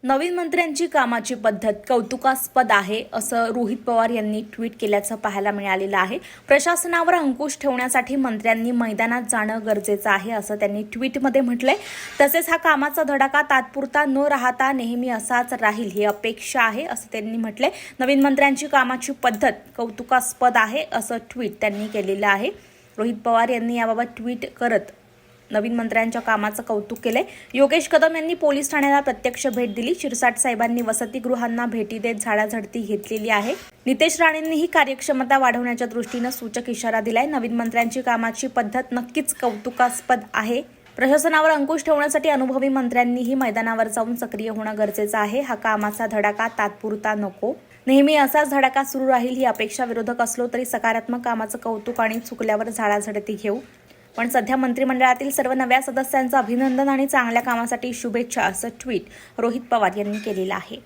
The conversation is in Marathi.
नवीन मंत्र्यांची कामाची पद्धत कौतुकास्पद आहे असं रोहित पवार यांनी ट्विट केल्याचं पाहायला मिळालेलं आहे। प्रशासनावर अंकुश ठेवण्यासाठी मंत्र्यांनी मैदानात जाणं गरजेचं आहे असं त्यांनी ट्विटमध्ये म्हटलंय। तसेच हा कामाचा धडाका तात्पुरता न राहता नेहमी असाच राहील ही अपेक्षा आहे असं त्यांनी म्हटलंय। नवीन मंत्र्यांची कामाची पद्धत कौतुकास्पद आहे असं ट्विट त्यांनी केलेलं आहे। रोहित पवार यांनी याबाबत ट्विट करत नवीन मंत्र्यांच्या कामाचं कौतुक केले। योगेश कदम यांनी पोलीस ठाण्याला प्रत्यक्ष भेट दिली। शिरसाट साहेबांनी वसतिगृहांना भेटी देत झाडाझडती घेतलेली आहे। नितेश राणेंनीही कार्यक्षमता वाढवण्याच्या दृष्टीने सूचक इशारा दिलाय। नवीन मंत्र्यांची कामाची पद्धत नक्कीच कौतुकास्पद आहे। प्रशासनावर अंकुश ठेवण्यासाठी अनुभवी मंत्र्यांनीही मैदानावर जाऊन सक्रिय होणं गरजेचं आहे। हा कामाचा धडाका तात्पुरता नको, नेहमी असाच धडाका सुरू राहील ही अपेक्षा विरोधक असलो तरी सकारात्मक कामाचं कौतुक आणि चुकल्यावर झाडाझडती घेऊ। पण सध्या मंत्रिमंडळातील सर्व नव्या सदस्यांचं अभिनंदन आणि चांगल्या कामासाठी शुभेच्छा असं ट्विट रोहित पवार यांनी केलेलं आहे।